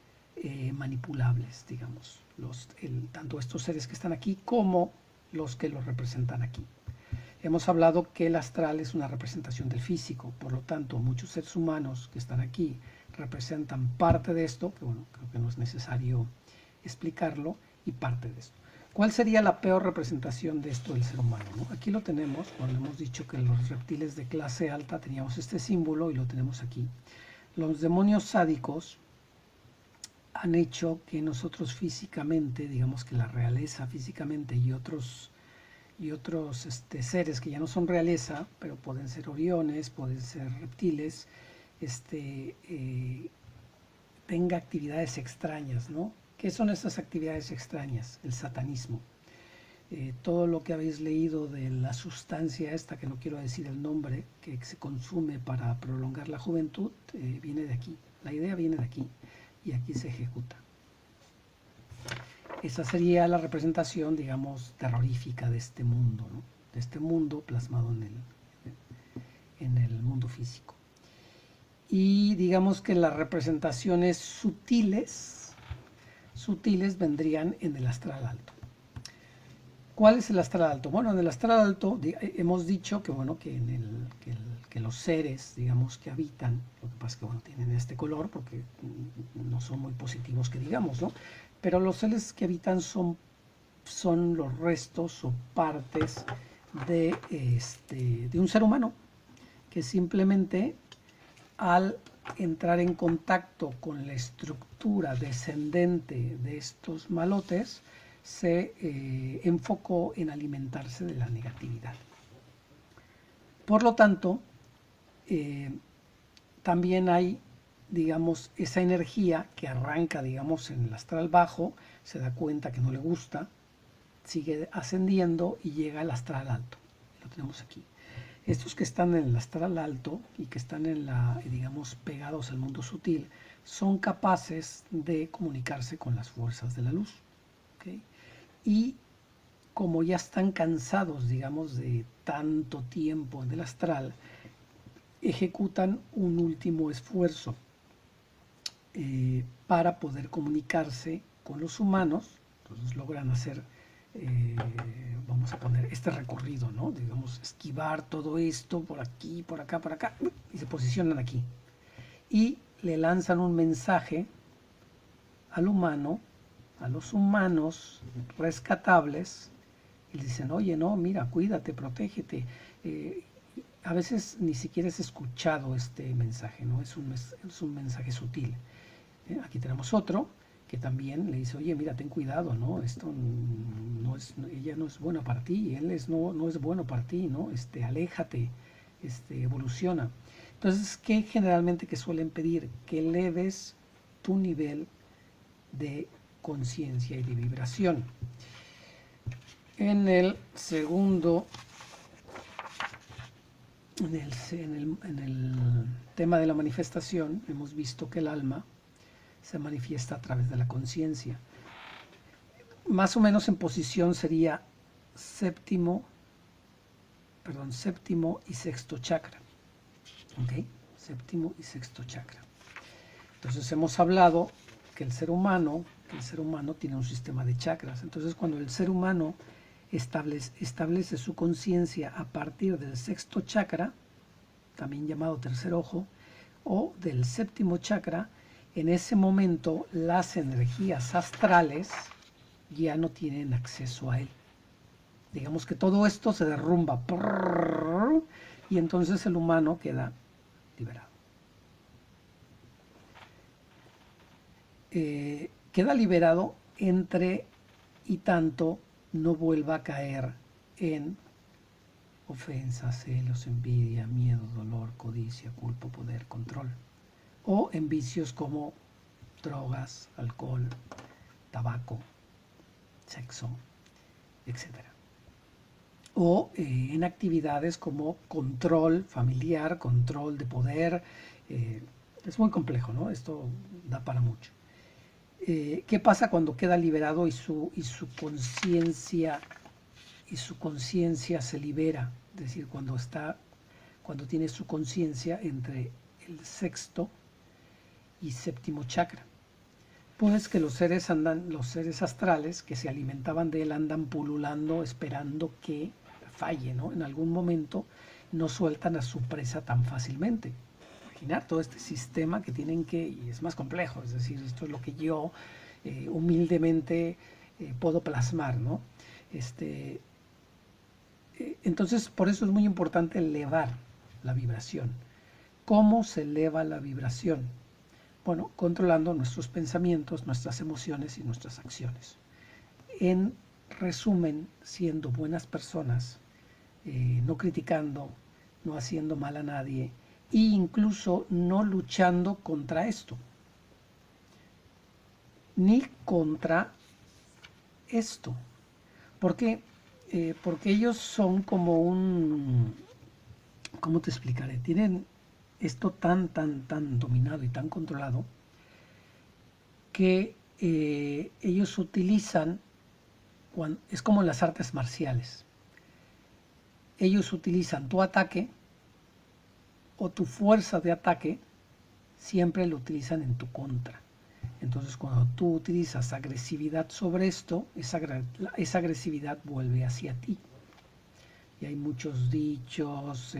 Speaker 1: manipulables, digamos, tanto estos seres que están aquí como los que los representan aquí. Hemos hablado que el astral es una representación del físico, por lo tanto, muchos seres humanos que están aquí representan parte de esto, que bueno, creo que no es necesario explicarlo, y parte de esto. ¿Cuál sería la peor representación de esto del ser humano? ¿No? Aquí lo tenemos, cuando hemos dicho que los reptiles de clase alta teníamos este símbolo y lo tenemos aquí. Los demonios sádicos han hecho que nosotros físicamente, digamos que la realeza físicamente y otros seres que ya no son realeza, pero pueden ser oriones, pueden ser reptiles, tenga actividades extrañas, ¿no? ¿Qué son estas actividades extrañas? El satanismo. Todo lo que habéis leído de la sustancia esta, que no quiero decir el nombre, que se consume para prolongar la juventud, viene de aquí. La idea viene de aquí y aquí se ejecuta. Esa sería la representación, digamos, terrorífica de este mundo, ¿no? De este mundo plasmado en el mundo físico. Y digamos que las representaciones sutiles vendrían en el astral alto. ¿Cuál es el astral alto? Bueno, en el astral alto hemos dicho que, bueno, que los seres, digamos, que habitan, lo que pasa es que, bueno, tienen este color porque no son muy positivos que digamos, ¿no? Pero los seres que habitan son los restos o partes de un ser humano que simplemente al entrar en contacto con la estructura descendente de estos malotes se enfocó en alimentarse de la negatividad. Por lo tanto, también hay, digamos, esa energía que arranca, digamos, en el astral bajo, se da cuenta que no le gusta, sigue ascendiendo y llega al astral alto. Lo tenemos aquí. Estos que están en el astral alto y que están digamos, pegados al mundo sutil, son capaces de comunicarse con las fuerzas de la luz. ¿Okay? Y como ya están cansados, digamos, de tanto tiempo en el astral, ejecutan un último esfuerzo para poder comunicarse con los humanos. Entonces logran hacer, vamos a poner este recorrido, ¿no? Digamos, esquivar todo esto por aquí, por acá, y se posicionan aquí. Y le lanzan un mensaje al humano, a los humanos rescatables, y le dicen, oye, no, mira, cuídate, protégete. A veces ni siquiera es escuchado este mensaje, ¿no? Es un mensaje sutil. Aquí tenemos otro que también le dice, oye, mira, ten cuidado, ¿no? Esto ella no es buena para ti, él no es bueno para ti, ¿no? Aléjate, evoluciona. Entonces, ¿qué generalmente que suelen pedir? Que eleves tu nivel de conciencia y de vibración. En el segundo en el tema de la manifestación hemos visto que el alma se manifiesta a través de la conciencia. Más o menos en posición sería séptimo y sexto chakra. ¿Ok? Séptimo y sexto chakra. Entonces hemos hablado que el ser humano tiene un sistema de chakras. Entonces cuando el ser humano establece su conciencia a partir del sexto chakra, también llamado tercer ojo, o del séptimo chakra, en ese momento las energías astrales ya no tienen acceso a él. Digamos que todo esto se derrumba y entonces el humano queda liberado. Queda liberado entre y tanto no vuelva a caer en ofensas, celos, envidia, miedo, dolor, codicia, culpa, poder, control, o en vicios como drogas, alcohol, tabaco, sexo, etc. O en actividades como control familiar, control de poder. Es muy complejo, ¿no? Esto da para mucho. ¿Qué pasa cuando queda liberado y su conciencia se libera? Es decir, cuando tiene su conciencia entre el sexto y séptimo chakra. Pues que los seres astrales que se alimentaban de él andan pululando esperando que falle, ¿no? En algún momento no sueltan a su presa tan fácilmente. Imaginar todo este sistema que tienen que, y es más complejo, es decir, esto es lo que yo humildemente puedo plasmar, ¿no? Entonces, por eso es muy importante elevar la vibración. ¿Cómo se eleva la vibración? Bueno, controlando nuestros pensamientos, nuestras emociones y nuestras acciones. En resumen, siendo buenas personas, no criticando, no haciendo mal a nadie e incluso no luchando contra esto, ni contra esto. ¿Por qué? Porque ellos son como un... ¿Cómo te explicaré? Tienen esto tan dominado y tan controlado que ellos utilizan, es como en las artes marciales, ellos utilizan tu ataque o tu fuerza de ataque, siempre lo utilizan en tu contra. Entonces cuando tú utilizas agresividad sobre esto, esa agresividad vuelve hacia ti. Y hay muchos dichos,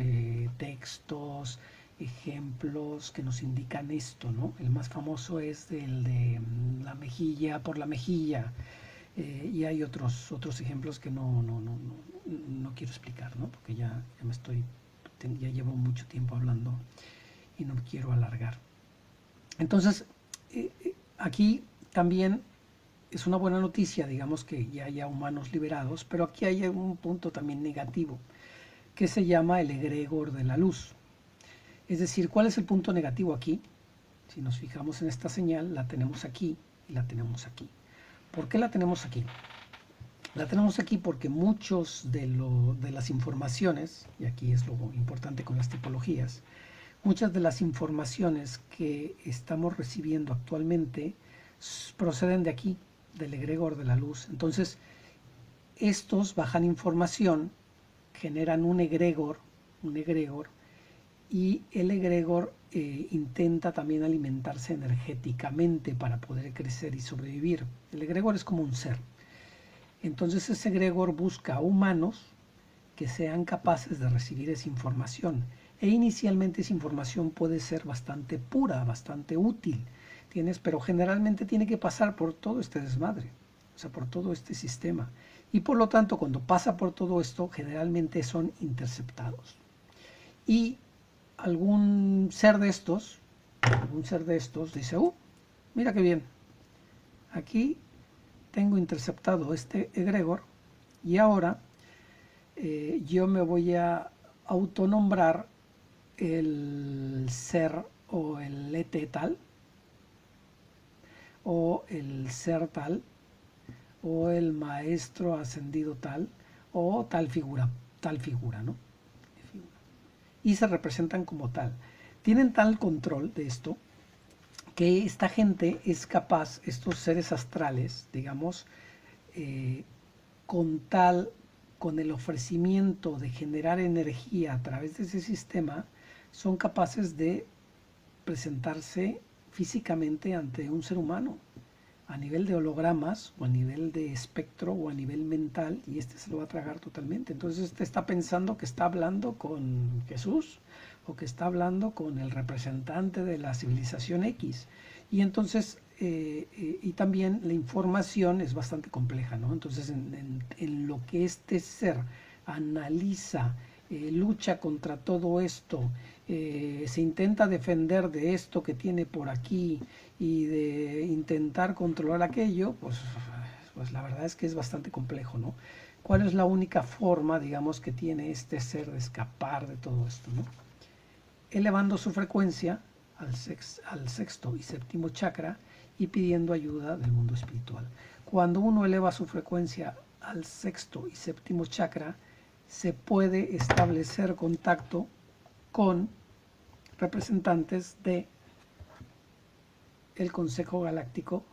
Speaker 1: textos, ejemplos que nos indican esto, ¿no? El más famoso es el de la mejilla por la mejilla, y hay otros ejemplos que no quiero explicar, ¿no? Porque ya llevo mucho tiempo hablando y no quiero alargar. Entonces, aquí también es una buena noticia, digamos, que ya haya humanos liberados, pero aquí hay un punto también negativo, que se llama el egregor de la luz. Es decir, ¿cuál es el punto negativo aquí? Si nos fijamos en esta señal, la tenemos aquí y la tenemos aquí. ¿Por qué la tenemos aquí? La tenemos aquí porque muchos de las informaciones, y aquí es lo importante con las tipologías, muchas de las informaciones que estamos recibiendo actualmente proceden de aquí, del egregor de la luz. Entonces, estos bajan información, generan un egregor, y el egregor intenta también alimentarse energéticamente para poder crecer y sobrevivir. El egregor es como un ser. Entonces ese egregor busca humanos que sean capaces de recibir esa información. E inicialmente esa información puede ser bastante pura, bastante útil, ¿tienes? Pero generalmente tiene que pasar por todo este desmadre, o sea, por todo este sistema. Y por lo tanto, cuando pasa por todo esto, generalmente son interceptados. Y algún ser de estos dice, mira qué bien, aquí tengo interceptado este egregor y ahora yo me voy a autonombrar el ser o el ET tal, o el ser tal, o el maestro ascendido tal, o tal figura, ¿no? y se representan como tal. Tienen tal control de esto que esta gente es capaz, estos seres astrales, digamos, con el ofrecimiento de generar energía a través de ese sistema, son capaces de presentarse físicamente ante un ser humano, a nivel de hologramas, o a nivel de espectro, o a nivel mental, y este se lo va a tragar totalmente. Entonces este está pensando que está hablando con Jesús, o que está hablando con el representante de la civilización X. Y entonces, y también la información es bastante compleja, ¿no? Entonces, en lo que este ser analiza, lucha contra todo esto, se intenta defender de esto que tiene por aquí y de intentar controlar aquello, pues la verdad es que es bastante complejo, ¿no? ¿Cuál es la única forma, digamos, que tiene este ser de escapar de todo esto, ¿no? Elevando su frecuencia al sexto y séptimo chakra y pidiendo ayuda del mundo espiritual. Cuando uno eleva su frecuencia al sexto y séptimo chakra, se puede establecer contacto con representantes de el Consejo Galáctico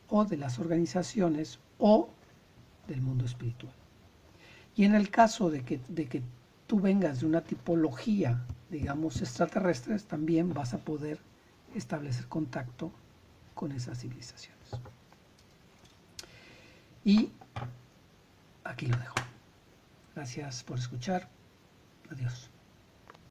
Speaker 1: o de las organizaciones o del mundo espiritual. Y en el caso de que tú vengas de una tipología, digamos, extraterrestres, también vas a poder establecer contacto con esas civilizaciones. Y aquí lo dejo. Gracias por escuchar. Adiós.